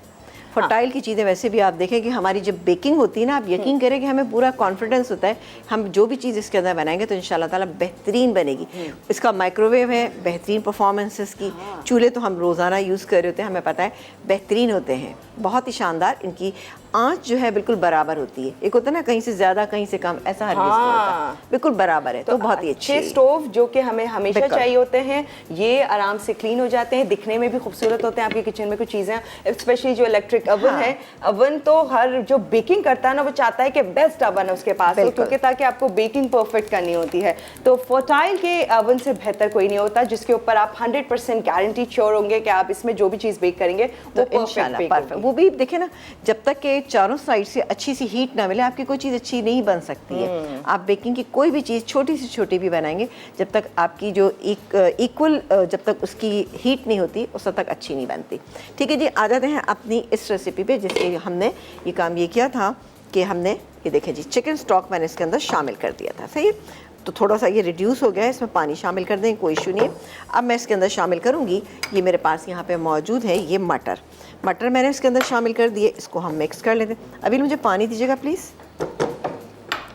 S2: फर्टाइल की चीज़ें वैसे भी आप देखें कि हमारी जब बेकिंग होती है ना, आप यकीन करें कि हमें पूरा कॉन्फिडेंस होता है, हम जो भी चीज़ इसके अंदर बनाएंगे तो इंशाल्लाह ताला बेहतरीन बनेगी। इसका माइक्रोवेव है, बेहतरीन परफॉर्मेंस इसकी। चूल्हे तो हम रोज़ाना यूज़ कर रहे होते हैं, हमें पता है बेहतरीन होते हैं, बहुत ही शानदार। इनकी आँच जो है बिल्कुल बराबर होती है, एक होता है ना कहीं से ज़्यादा कहीं से कम, ऐसा हर नहीं होता, बिल्कुल बराबर है। तो बहुत ही अच्छे
S1: स्टोव जो कि हमें हमेशा चाहिए होते हैं, ये आराम से क्लीन हो जाते हैं, दिखने में भी खूबसूरत होते हैं। आपके किचन में कुछ चीज़ें, स्पेशली जो इलेक्ट्रिक अवन है, अवन तो हर जो बेकिंग करता है ना, वो चाहता है कि बेस्ट अवन है उसके पास, क्योंकि ताकि आपको बेकिंग परफेक्ट करनी होती है। तो फोर्टाइल के अवन से बेहतर कोई नहीं होता, जिसके ऊपर आप 100% गारंटी श्योर होंगे कि आप इसमें जो भी चीज़ बेक करेंगे वो
S2: परफेक्ट। वो भी देखे ना, जब तक के चारों साइड से अच्छी सी हीट ना मिले, आपकी कोई चीज़ अच्छी नहीं बन सकती है। आप बेकिंग की कोई भी चीज़ छोटी से छोटी भी बनाएंगे, जब तक आपकी जो इक्वल जब तक उसकी हीट नहीं होती, उस तक अच्छी नहीं बनती। ठीक है जी, आ जाते हैं अपनी इस रेसिपी पे, जिसके हमने ये काम ये किया था कि हमने ये देखें जी, चिकन स्टॉक मैंने इसके अंदर शामिल कर दिया था, सही है। तो थोड़ा सा ये रिड्यूस हो गया है, इसमें पानी शामिल कर दें, कोई इशू नहीं है। अब मैं इसके अंदर शामिल करूँगी, ये मेरे पास यहाँ पे मौजूद है ये मटर मैंने इसके अंदर शामिल कर दिए। इसको हम मिक्स कर लेते हैं। अभी मुझे पानी दीजिएगा प्लीज़,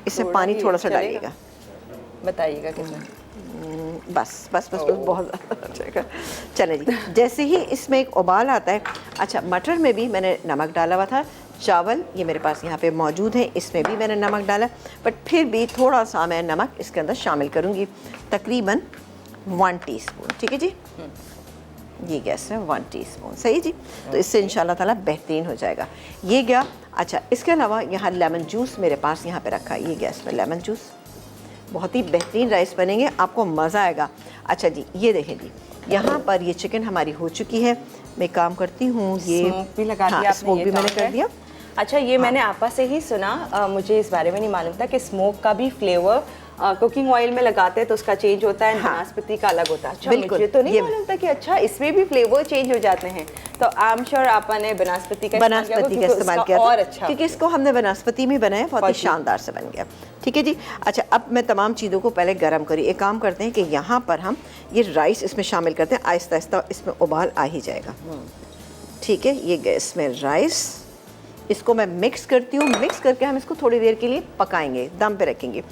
S2: इसमें पानी थोड़ा सा डालिएगा,
S1: बताइएगा कितना।
S2: बस बहुत ज़्यादा चले जी। जैसे ही इसमें एक उबाल आता है, अच्छा मटर में भी मैंने नमक डाला हुआ था, चावल ये मेरे पास यहाँ पे मौजूद है, इसमें भी मैंने नमक डाला, बट फिर भी थोड़ा सा मैं नमक इसके अंदर शामिल करूँगी, तकरीबन 1 टीस्पून। ठीक है जी, ये गैस में 1 टीस्पून, सही जी। तो इससे इंशाल्लाह ताला बेहतरीन हो जाएगा। ये गया। अच्छा, इसके अलावा यहाँ लेमन जूस मेरे पास यहाँ पे रखा है, ये गैस में लेमन जूस, बहुत ही बेहतरीन राइस बनेंगे, आपको मज़ा आएगा। अच्छा जी, ये देखें जी, यहाँ पर ये चिकन हमारी हो चुकी है। मैं काम करती हूँ, ये
S1: स्मोक भी लगा दिया,
S2: स्मोक भी मैंने कर दिया।
S1: अच्छा, ये मैंने आपा से ही सुना, मुझे इस बारे में नहीं मालूम था कि स्मोक का भी फ्लेवर कुकिंग ऑयल में लगाते हैं तो उसका चेंज होता है, बनास्पति का अलग होता है। अच्छा, मुझे तो नहीं मालूम था कि अच्छा इसमें भी फ्लेवर चेंज हो जाते हैं। तो आई एम श्योर आपा ने बनास्पति का
S2: इस्तेमाल किया
S1: और अच्छा,
S2: क्योंकि इसको हमने बनास्पति में बनाया, बहुत ही शानदार से बन गया। ठीक है जी। अच्छा, अब मैं तमाम चीज़ों को पहले गर्म करी, एक काम करते हैं कि यहाँ पर हम ये राइस इसमें शामिल करते हैं, आहिस्ता आहिस्ता इसमें उबाल आ ही जाएगा। ठीक है, ये गैस में राइस, इसको मैं मिक्स करती हूँ, मिक्स करके हम इसको थोड़ी देर के लिए पकाएंगे, दम पे रखेंगे।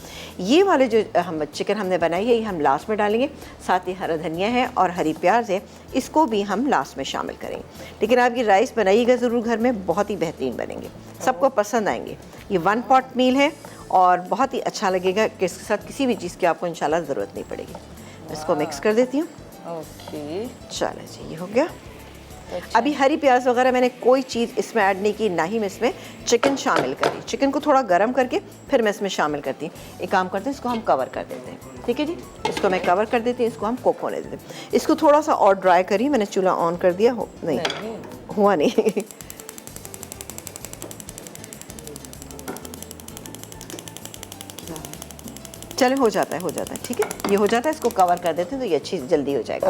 S2: ये वाले जो हम चिकन हमने बनाई है, ये हम लास्ट में डालेंगे, साथ ही हरा धनिया है और हरी प्याज है, इसको भी हम लास्ट में शामिल करेंगे। लेकिन आप ये राइस बनाइएगा ज़रूर घर में, बहुत ही बेहतरीन बनेंगे, सबको पसंद आएंगे। ये 1 पॉट मील है और बहुत ही अच्छा लगेगा कि इसके साथ किसी भी चीज़ की आपको इंशाल्लाह ज़रूरत नहीं पड़ेगी। इसको मिक्स कर देती हूँ।
S1: ओके,
S2: चलो जी, ये हो गया। अभी हरी प्याज वगैरह मैंने कोई चीज़ इसमें ऐड नहीं की, ना ही मैं इसमें चिकन शामिल करी। चिकन को थोड़ा गर्म करके फिर मैं इसमें शामिल करती हूँ। एक काम करते हैं, इसको हम कवर कर देते हैं। ठीक है जी, इसको मैं कवर कर देती हूँ, इसको हम कुक होने देते हैं। इसको थोड़ा सा और ड्राई करी, मैंने चूल्हा ऑन कर दिया, नहीं हुआ नहीं चले, हो जाता है। ठीक है, ये हो जाता है, इसको कवर कर देते हैं तो ये अच्छी जल्दी हो जाएगा।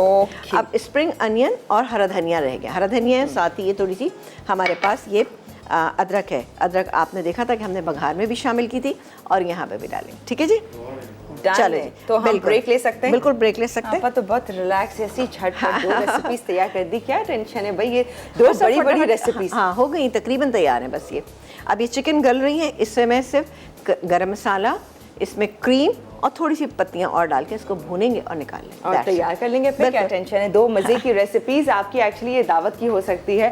S2: अब स्प्रिंग अनियन और हरा धनिया रह गया। हरा धनिया है, साथ ही ये थोड़ी सी हमारे पास ये अदरक है। अदरक आपने देखा था कि हमने बघार में भी शामिल की थी और यहाँ पे भी डालें। ठीक है जी, चलो जी,
S1: तो हम ब्रेक ले सकते हैं?
S2: बिल्कुल ब्रेक ले सकते हैं।
S1: आप तो बहुत रिलैक्स ऐसी झटपट 2 रेसिपीज तैयार कर दी, क्या टेंशन है भाई, ये 2 बड़ी रेसिपीज।
S2: हाँ हो गई, तकरीबन तैयार है बस ये। अब ये चिकन गल रही है, इससे मैं सिर्फ गरम मसाला, इसमें क्रीम और थोड़ी सी पत्तियां और डाल के इसको भूनेंगे और निकाल लेंगे
S1: और तैयार कर लेंगे। फिर क्या टेंशन है, 2 मज़े की रेसिपीज आपकी। एक्चुअली ये दावत की हो सकती है।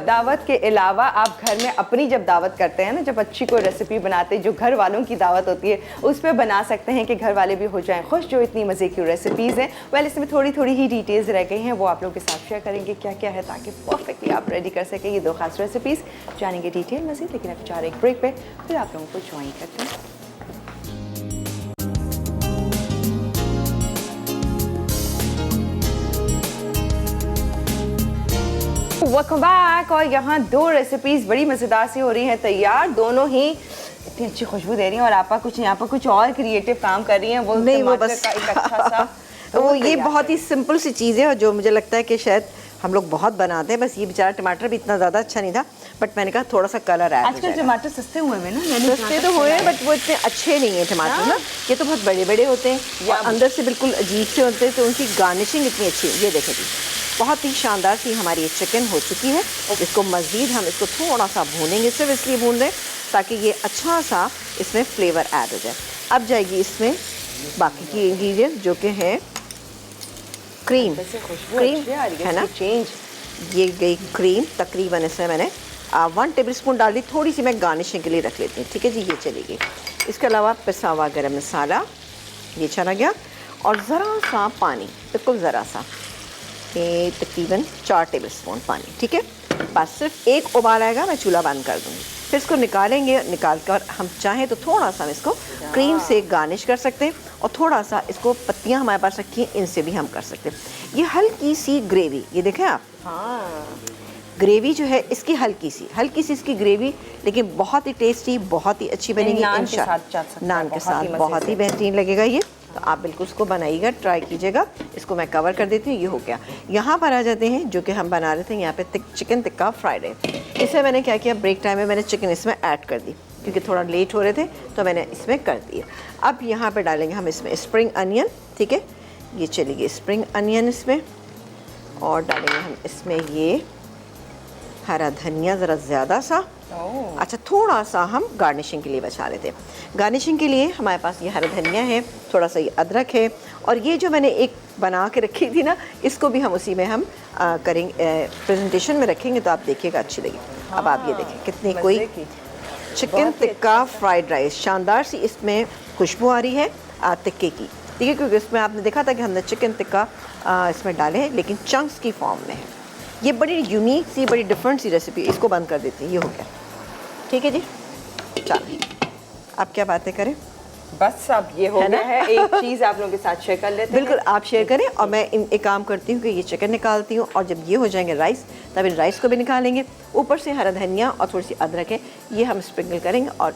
S1: दावत के अलावा आप घर में अपनी जब दावत करते हैं ना, जब अच्छी कोई रेसिपी बनाते हैं जो घर वालों की दावत होती है, उस पर बना सकते हैं कि घर वाले भी हो जाएं खुश। जो इतनी मज़े की रेसिपीज़ हैं, वेल इसमें थोड़ी थोड़ी ही डिटेल्स रह गई हैं, वो आप लोगों के साथ शेयर करेंगे क्या क्या है, ताकि परफेक्टली आप रेडी कर सकें ये 2 खास रेसिपीज़। जानेंगे डिटेल मज़ीद, लेकिन अब 4 एक ब्रेक पे फिर आप लोगों को ज्वाइन करते हैं। Welcome back. और यहाँ 2 रेसिपीज बड़ी मज़ेदार सी हो रही हैं तैयार, दोनों ही इतनी अच्छी खुशबू दे रही हैं। और आपा कुछ यहाँ पर कुछ और क्रिएटिव काम कर रही हैं, वो
S2: नहीं, वो
S1: टमाटर
S2: बस
S1: का एक अच्छा सा
S2: वो ये बहुत ही सिंपल सी चीज़ है, और जो मुझे लगता है कि शायद हम लोग बहुत बनाते हैं। बस ये बेचारा टमाटर भी इतना ज़्यादा अच्छा नहीं था, बट मैंने कहा थोड़ा सा कलर ऐड हो
S1: आजकल
S2: जाएगा।
S1: टमाटर सस्ते हुए हैं ना,
S2: सस्ते तो हुए हैं, बट वो इतने अच्छे नहीं है टमाटर ना। ये तो बहुत बड़े बड़े होते हैं और अंदर से बिल्कुल अजीब से होते हैं, तो उनकी गार्निशिंग इतनी अच्छी है। ये देखें जी, बहुत ही शानदार सी हमारी ये चिकन हो चुकी है। इसको मज़ीद हम इसको थोड़ा सा भूनेंगे, सिर्फ इसलिए भून रहे हैं ताकि ये अच्छा सा इसमें फ्लेवर ऐड हो जाए। अब जाएगी इसमें बाकी की इंग्रेडिएंट्स जो कि हैं क्रीम। क्रीम है ना, ये गई क्रीम तकरीबन। इसमें मैंने 1 टेबलस्पून डाल दी, थोड़ी सी मैं गार्निशिंग के लिए रख लेती हूँ, ठीक है जी, ये चलेगी। इसके अलावा पिसा हुआ गरम मसाला ये चला गया, और ज़रा सा पानी, बिल्कुल ज़रा सा, ये तकरीबन 4 टेबलस्पून पानी, ठीक है। बस सिर्फ एक उबाल आएगा, मैं चूल्हा बंद कर दूँगी। फिर इसको निकालेंगे, निकाल कर हम चाहें तो थोड़ा सा इसको क्रीम से गार्निश कर सकते हैं, और थोड़ा सा इसको पत्तियां हमारे पास रखी हैं, इनसे भी हम कर सकते हैं। ये हल्की सी ग्रेवी, ये देखें आप,
S1: हाँ
S2: ग्रेवी जो है इसकी हल्की सी इसकी ग्रेवी, लेकिन बहुत ही टेस्टी, बहुत ही अच्छी बनेगी इंशाल्लाह। नान के साथ बहुत ही बेहतरीन लगेगा ये। तो आप बिल्कुल इसको बनाइएगा, ट्राई कीजिएगा। इसको मैं कवर कर देती हूँ, ये हो गया। यहाँ पर आ जाते हैं जो कि हम बना रहे थे यहाँ पे चिकन टिक्का फ्राइड राइस। इसे मैंने क्या किया, ब्रेक टाइम में मैंने चिकन इसमें ऐड कर दी, क्योंकि थोड़ा लेट हो रहे थे तो मैंने इसमें कर दिया। अब यहाँ पे डालेंगे हम इसमें स्प्रिंग अनियन, ठीक है, ये चलेगी स्प्रिंग अनियन इसमें, और डालेंगे हम इसमें ये हरा धनिया ज़रा ज़्यादा सा। अच्छा, थोड़ा सा हम गार्निशिंग के लिए बचा लेते हैं। गार्निशिंग के लिए हमारे पास ये हरा धनिया है, थोड़ा सा ये अदरक है, और ये जो मैंने एक बना के रखी थी ना, इसको भी हम उसी में हम करेंगे, प्रेजेंटेशन में रखेंगे, तो आप देखिएगा अच्छी लगी। अब आप ये देखें कितनी कोई चिकन टिक्का फ्राइड राइस, शानदार सी इसमें खुशबू आ रही है टिक्के की, ठीक है, क्योंकि इसमें आपने देखा था कि हमने चिकन टिक्का इसमें डाले हैं, लेकिन चंक्स की फॉर्म में है। ये बड़ी यूनिक सी, बड़ी डिफरेंट सी रेसिपी। इसको बंद कर देते हैं, ये हो गया, ठीक है जी। चलो आप क्या बातें करें,
S1: बस अब ये हो गया है। एक चीज़ आप लोगों के साथ शेयर कर लेते हैं।
S2: बिल्कुल आप शेयर करें, और मैं एक काम करती हूँ कि ये चिकन निकालती हूँ, और जब ये हो जाएंगे राइस, तब इन राइस को भी निकालेंगे। ऊपर से हरा धनिया और थोड़ी सी अदरक है, ये हम स्प्रिंकल करेंगे और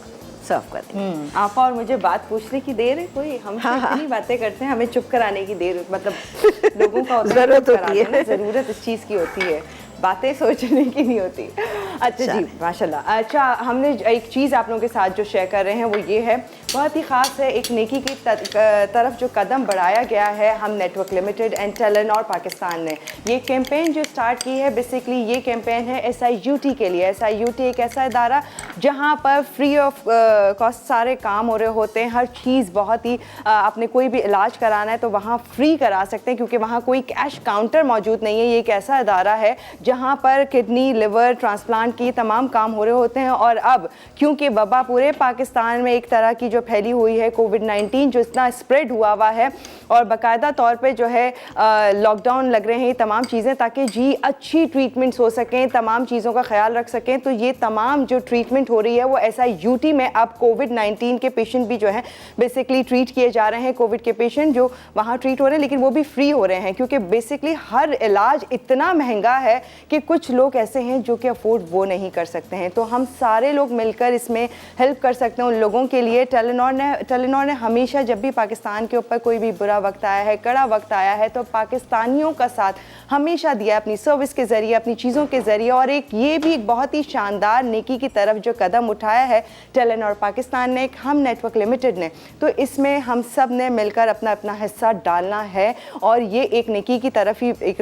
S2: सर्व कर देंगे।
S1: आप और मुझे बात पूछने की देर है कोई, हम इतनी बातें करते हैं, हमें चुप कराने की देर, मतलब लोगों का
S2: ज़रूरत होती है,
S1: ज़रूरत इस चीज़ की होती है, बातें सोचने की नहीं होती। अच्छा जी, माशाल्लाह। अच्छा, हमने एक चीज़ आप लोगों के साथ जो शेयर कर रहे हैं वो ये है, बहुत ही ख़ास है, एक नेकी की तरफ जो कदम बढ़ाया गया है हम नेटवर्क लिमिटेड एंड टैलेंट और पाकिस्तान ने। ये कैंपेन जो स्टार्ट की है, बेसिकली ये कैंपेन है SIUT के लिए। SIUT एक ऐसा इदारा जहाँ पर फ्री ऑफ कॉस्ट सारे काम हो रहे होते हैं, हर चीज़ बहुत ही आपने कोई भी इलाज कराना है तो वहाँ फ्री करा सकते हैं, क्योंकि वहाँ कोई कैश काउंटर मौजूद नहीं है। ये एक ऐसा इदारा है जहाँ पर किडनी, लिवर ट्रांसप्लांट की तमाम काम हो रहे होते हैं। और अब क्योंकि वबा पूरे पाकिस्तान में एक तरह की जो फैली हुई है, कोविड-19 जो इतना स्प्रेड हुआ है, और बाकायदा तौर पे जो है लॉकडाउन लग रहे हैं, तमाम चीज़ें, ताकि जी अच्छी ट्रीटमेंट्स हो सकें, तमाम चीज़ों का ख्याल रख सकें। तो ये तमाम जो ट्रीटमेंट हो रही है वो SIUT में अब कोविड-19 के पेशेंट भी जो है बेसिकली ट्रीट किए जा रहे हैं। कोविड के पेशेंट जो वहाँ ट्रीट हो रहे हैं, लेकिन वो भी फ्री हो रहे हैं, क्योंकि बेसिकली हर इलाज इतना महंगा है कि कुछ लोग ऐसे हैं जो कि अफोर्ड वो नहीं कर सकते हैं। तो हम सारे लोग मिलकर इसमें हेल्प कर सकते हैं उन लोगों के लिए। टेलीनॉर ने हमेशा जब भी पाकिस्तान के ऊपर कोई भी बुरा वक्त आया है, कड़ा वक्त आया है, तो पाकिस्तानियों का साथ हमेशा दिया अपनी सर्विस के ज़रिए, अपनी चीज़ों के ज़रिए। और ये भी एक बहुत ही शानदार नेकी की तरफ जो कदम उठाया है टेलीनॉर पाकिस्तान ने, हम नेटवर्क लिमिटेड ने, तो इसमें हम सब ने मिलकर अपना अपना हिस्सा डालना है। और ये एक नेकी की तरफ ही एक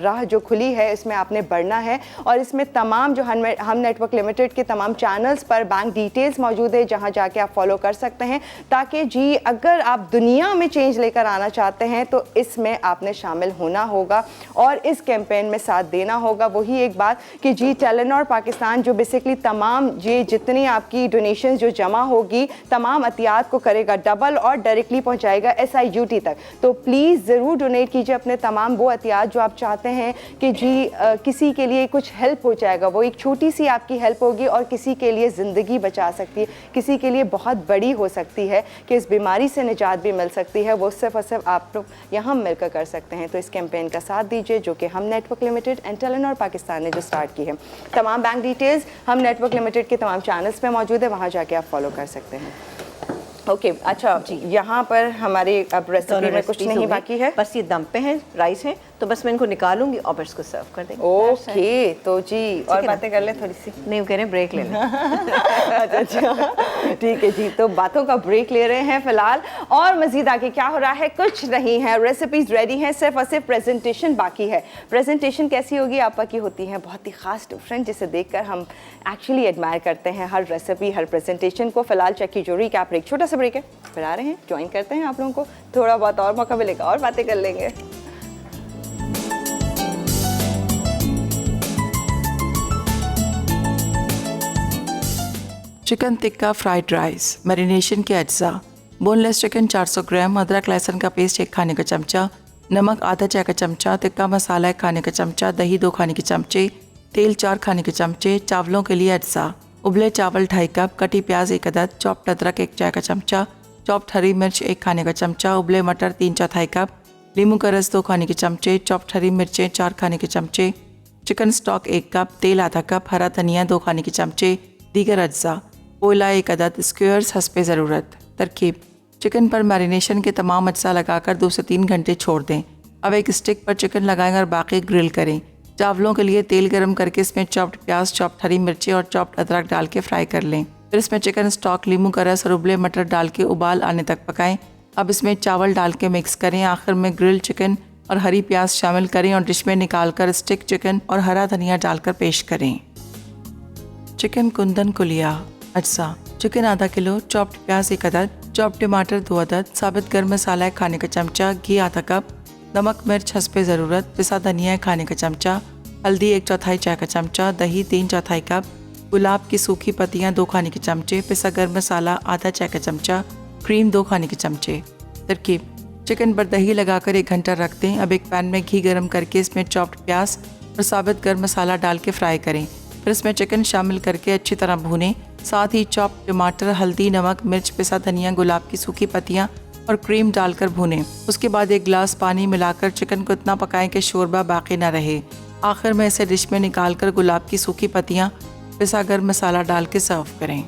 S1: राह जो खुली है, इसमें आपने बढ़ना है। और इसमें तमाम जो हम नेटवर्क लिमिटेड के तमाम चैनल्स पर बैंक डिटेल्स मौजूद है, जहां जाके आप फॉलो कर सकते हैं, ताकि जी अगर आप दुनिया में चेंज लेकर आना चाहते हैं तो इसमें आपने शामिल होना होगा और इस कैंपेन में साथ देना होगा। वही एक बात कि जी टेलीनॉर पाकिस्तान जो बेसिकली तमाम ये जितनी आपकी डोनेशन जो जमा होगी तमाम अतियात को करेगा डबल और डायरेक्टली पहुंचाएगा SIUT तक। तो प्लीज़ ज़रूर डोनेट कीजिए अपने तमाम वो अतियात जो आप चाहते हैं कि जी किसी के लिए कुछ हेल्प हो जाएगा। वो एक छोटी सी आपकी हेल्प होगी और किसी के लिए ज़िंदगी बचा सकती है, किसी के लिए बहुत बड़ी हो सकती है कि इस बीमारी से निजात भी मिल सकती है। वो सिर्फ और सिर्फ आप लोग यहाँ मिलकर कर सकते हैं। तो इस कैंपेन का साथ दीजिए जो कि हम network limited and Telenor Pakistan ने जो स्टार्ट की है। तमाम बैंक डिटेल्स हम नेटवर्क लिमिटेड के तमाम चैनल्स पे मौजूद है, वहाँ जाके आप फॉलो कर सकते हैं। ओके अच्छा जी, यहाँ पर हमारे अब रेसिपी में कुछ नहीं बाकी है,
S2: बस ये दम पे है, राइस है, तो बस मैं इनको निकालूंगी और फिर इसको सर्व कर देंगे।
S1: ओके तो जी और बातें कर लें थोड़ी सी।
S2: नहीं वो कह रहे हैं ब्रेक ले लें।
S1: अच्छा ठीक है जी, तो बातों का ब्रेक ले रहे हैं फिलहाल। और मजीद आगे क्या हो रहा है, कुछ नहीं है, रेसिपीज रेडी हैं, सिर्फ और सिर्फ प्रेजेंटेशन बाकी है। प्रेजेंटेशन कैसी होगी, आपा की होती है बहुत ही खास डिफरेंट, जिसे देखकर हम एक्चुअली एडमायर करते हैं हर रेसिपी, हर प्रेजेंटेशन को। फिलहाल चक्की जोरी का एक छोटा सा ब्रेक है, फिर आ रहे हैं, ज्वाइन करते हैं आप लोगों को, थोड़ा बहुत और मौका मिलेगा और बातें कर लेंगे।
S3: Chicken tikka fried rice. Marination के अज्जा: बोनलेस चिकन 400 ग्राम, अदरक लहसुन का पेस्ट 1 खाने का चमचा, नमक आधा चाय का चमचा, टिक्का मसाला 1 खाने का चमचा, दही 2 खाने के चमचे, तेल 4 खाने के चमचे। चावलों के लिए अज्जा: उबले चावल 2.5 कप, कटी प्याज 1 अदद, चॉप्ड अदरक 1 चाय का चमचा, चॉप्ड हरी मिर्च 1 खाने का चमचा, उबले मटर 3/4 कप, नींबू का रस 2 खाने के चमचे, चॉप्ड हरी मिर्चें 4 खाने के चमचे, चिकन स्टॉक 1 कप, तेल आधा कप, हरा धनिया 2 खाने के चमचे। दीगर अज्जा: कोयला 1 अदद, स्क्वेयर्स हस्बे ज़रूरत। तरकीब: चिकन पर मैरिनेशन के तमाम अज्जा लगाकर 2 से 3 घंटे छोड़ दें। अब एक स्टिक पर चिकन लगाएं और बाकी ग्रिल करें। चावलों के लिए तेल गरम करके इसमें चॉप्ड प्याज, चॉप्ड हरी मिर्ची और चॉप्ड अदरक डाल के फ्राई कर लें। फिर इसमें चिकन स्टॉक, नींबू का रस और उबले मटर डाल के उबाल आने तक पकाएं। अब इसमें चावल डाल के मिक्स करें। आखिर में ग्रिल चिकन और हरी प्याज शामिल करें और डिश में निकालकर स्टिक चिकन और हरा धनिया डालकर पेश करें। चिकन कुंदन कुलिया। अज्जा: चिकन आधा किलो, चॉप्ड प्याज 1 अदद, चॉप्ड टमाटर 2 अदद, साबित गर्म मसाला 1 खाने का चमचा, घी आधा कप, नमक मिर्च हस्बे ज़रूरत, पिसा धनिया 1 खाने का चमचा, हल्दी 1/4 चाय का चमचा, दही 3/4 कप, गुलाब की सूखी पत्तियाँ 2 खाने के चमचे, पिसा गर्म मसाला आधा चाय का चमचा, क्रीम 2 खाने के चमचे। तरकीब: चिकन पर दही लगाकर 1 घंटा रख दें। अब एक पैन में घी गर्म करके इसमें चॉप्ड प्याज और साबित गर्म मसाला डाल के फ्राई करें। फिर इसमें चिकन शामिल करके अच्छी तरह भूनें। साथ ही चॉप्ड टमाटर, हल्दी, नमक मिर्च, पिसा धनिया, गुलाब की सूखी पत्तियाँ और क्रीम डालकर भूनें। उसके बाद 1 गिलास पानी मिलाकर चिकन को इतना पकाएं कि शोरबा बाकी ना रहे। आखिर में इसे डिश में निकालकर गुलाब की सूखी पत्तियाँ, पिसा गर्म मसाला डाल के सर्व करें।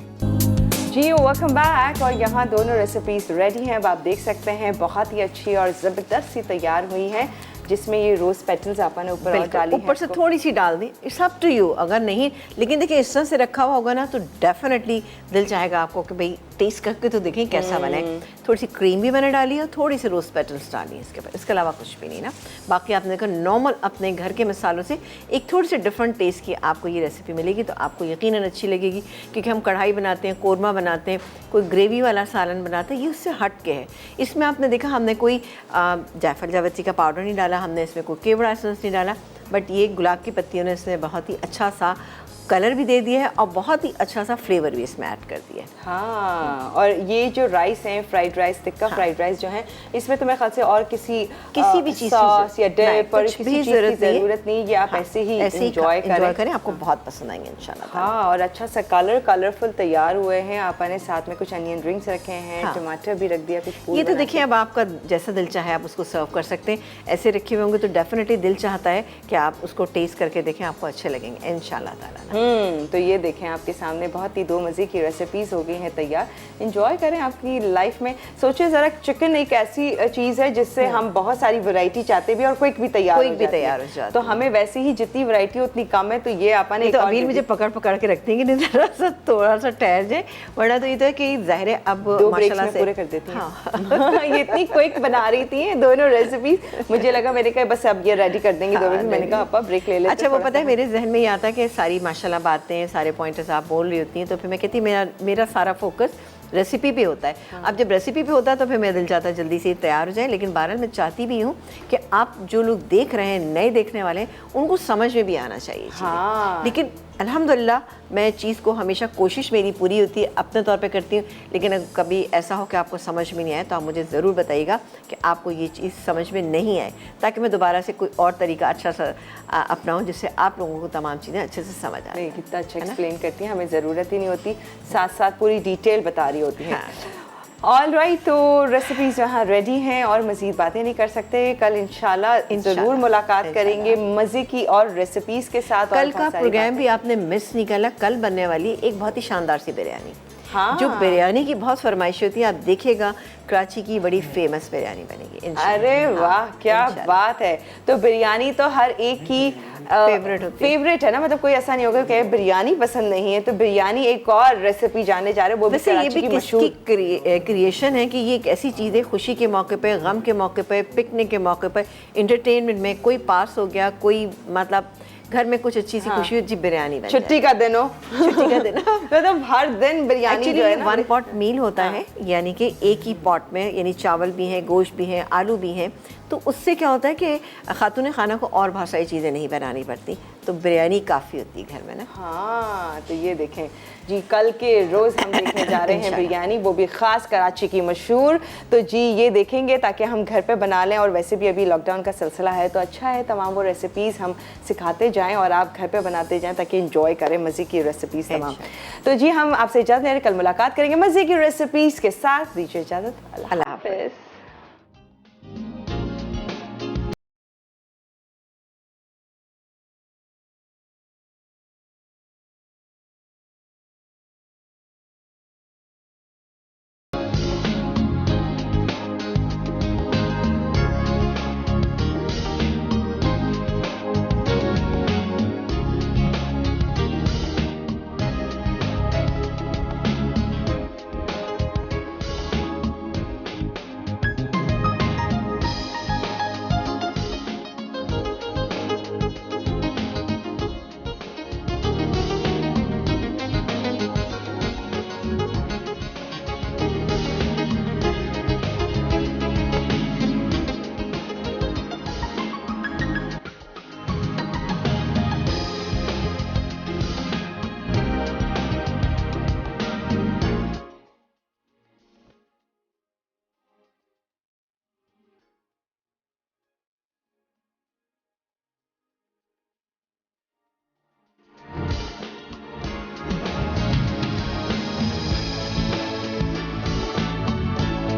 S1: जी वेलकम बैक। और यहाँ दोनों रेसिपीज रेडी हैं, अब आप देख सकते हैं बहुत ही अच्छी और ज़बरदस्त सी तैयार हुई हैं, जिसमें ये रोज़ पेटल्स आपने ऊपर और डाली
S2: ऊपर से थोड़ी सी डाल दें, इट्स अप टू यू। अगर नहीं, लेकिन देखिए इस तरह से रखा हुआ होगा ना तो डेफिनेटली दिल चाहेगा आपको कि भाई टेस्ट करके तो देखें कैसा बना है। थोड़ी सी क्रीम भी मैंने डाली है, थोड़ी सी रोज़ पेटल्स डाली है इसके ऊपर, इसके अलावा कुछ भी नहीं ना। बाकी आपने देखा नॉर्मल अपने घर के मसालों से एक थोड़ी सी डिफरेंट टेस्ट की आपको ये रेसिपी मिलेगी, तो आपको यकीनन अच्छी लगेगी। क्योंकि हम कढ़ाई बनाते हैं, कोरमा बनाते हैं, कोई ग्रेवी वाला सालन बनाते हैं, ये उससे हट के है। इसमें आपने देखा हमने कोई जायफल जावित्री का पाउडर नहीं डाला, हमने इसमें कोई केवड़ा एसेंस नहीं डाला, बट ये गुलाब की पत्तियों ने इसमें बहुत ही अच्छा सा कलर भी दे दिया है और बहुत ही अच्छा सा फ्लेवर भी इसमें ऐड कर दिया है।
S1: हाँ, और ये जो राइस है, fried rice, tikka fried rice जो है, इसमें तो मेरे ख्याल से और किसी भी चीज़ सॉस या डिप और किसी चीज़ की ज़रूरत नहीं, ये आप ऐसे ही एंजॉय करें,
S2: आपको बहुत पसंद आएंगे इंशाल्लाह।
S1: हाँ, और अच्छा सा कलरफुल तैयार हुए हैं। आपने साथ में कुछ अनियन ड्रिंक्स रखे हैं, टमाटर भी रख दिया, कुछ
S2: ये तो देखिए अब आपका जैसा दिल चाहे आप उसको सर्व कर सकते हैं। ऐसे रखे हुए होंगे तो डेफिनेटली दिल चाहता है कि आप उसको टेस्ट करके देखें, आपको अच्छे लगेंगे इंशाल्लाह ताला।
S1: तो ये देखें आपके सामने बहुत ही दो मज़े की रेसिपीज़ हो गई हैं तैयार। इंजॉय करें अपनी लाइफ में। सोचें ज़रा, चिकन एक ऐसी चीज़ है जिससे हम बहुत सारी वैरायटी चाहते भी और क्विक भी तैयार हो जाती है। तो हमें वैसे ही जितनी वैरायटी उतनी कम है, तो ये आपने
S2: तो अभी मुझे पकड़ पकड़ के रखती है कि नहीं जरा सा थोड़ा सा ठहर जाए, वरना तो ये तो है कि ज़ाहिर है अब
S1: दो ब्रेक्स
S2: माशाल्लाह
S1: में
S2: से
S1: पूरे कर देती हैं। ये इतनी क्विक बना रही थी दोनों रेसिपीज, मुझे लगा मैंने कहा बस अब ये रेडी कर देंगे 2 मिनट। मैंने कहा आपा ब्रेक ले लेते।
S2: अच्छा, वो पता है मेरे जहन में ये आता है कि सारी माशाल्लाह बातें, सारे पॉइंटर्स आप बोल रही होती हैं, तो फिर मैं कहती मेरा सारा फोकस रेसिपी पे होता है। अब जब रेसिपी पे होता है तो फिर मेरा दिल चाहता है जल्दी से तैयार हो जाए, लेकिन बहरहाल मैं चाहती भी हूँ कि आप जो लोग देख रहे हैं, नए देखने वाले हैं, उनको समझ में भी आना चाहिए। लेकिन अल्हम्दुलिल्लाह मैं चीज़ को हमेशा कोशिश मेरी पूरी होती है, अपने तौर पे करती हूँ, लेकिन अगर कभी ऐसा हो कि आपको समझ में नहीं आए तो आप मुझे ज़रूर बताइएगा कि आपको ये चीज़ समझ में नहीं आए, ताकि मैं दोबारा से कोई और तरीका अच्छा सा अपनाऊँ जिससे आप लोगों को तमाम चीज़ें अच्छे से समझ आए।
S1: कितना अच्छा एक्सप्लेन करती हैं, हमें ज़रूरत ही नहीं होती, साथ साथ पूरी डिटेल बता रही होती हैं। ऑल राइट, तो रेसिपीज़ यहाँ रेडी हैं और मज़ीद बातें नहीं कर सकते। कल इंशाल्लाह ज़रूर मुलाकात करेंगे मज़े की और रेसिपीज़ के साथ।
S2: कल का प्रोग्राम भी आपने मिस नहीं करना। कल बनने वाली एक बहुत ही शानदार सी बिरयानी, जो बिरयानी की बहुत फरमाइश होती है, आप देखिएगा कराची की बड़ी फेमस बिरयानी बनेगी।
S1: अरे वाह, क्या बात है। तो बिरयानी तो हर एक की फेवरेट है ना, मतलब कोई ऐसा नहीं होगा कि बिरयानी पसंद नहीं है। तो बिरयानी एक और रेसिपी जानने जा रहे हैं, वो भी कराची की मशहूर
S2: क्रिएशन है कि ये एक ऐसी चीज़ है खुशी के मौके पे, गम के मौके पे, पिकनिक के मौके पे, इंटरटेनमेंट में, कोई पास हो गया, कोई मतलब घर में कुछ अच्छी सी खुशी हो, जी बिरयानी बन
S1: छुट्टी का दिन हो,
S2: छुट्टी का दिन
S1: मतलब हर दिन बिरयानी जो है ना,
S2: 1 पॉट मील होता है, यानी कि एक ही पॉट में, यानी चावल भी हैं, गोश्त भी हैं, आलू भी हैं। तो उससे क्या होता है कि खातून खाना को और बहुत सारी चीज़ें नहीं बनानी पड़ती, तो बिरयानी काफ़ी होती है घर में ना।
S1: हाँ, तो ये देखें जी, कल के रोज़ हम देखने जा रहे हैं बिरयानी, वो भी ख़ास कराची की मशहूर। तो जी ये देखेंगे ताकि हम घर पे बना लें, और वैसे भी अभी लॉकडाउन का सिलसिला है तो अच्छा है तमाम वो रेसिपीज़ हम सिखाते जाएं और आप घर पे बनाते जाएं ताकि इंजॉय करें मज़े की रेसिपीज़ तमाम। तो जी हम आपसे इजाज़त ले रहे हैं, कल मुलाकात करेंगे मज़े की रेसिपीज़ के साथ। दीजिए इजाज़त, अल्लाह हाफ़िज़।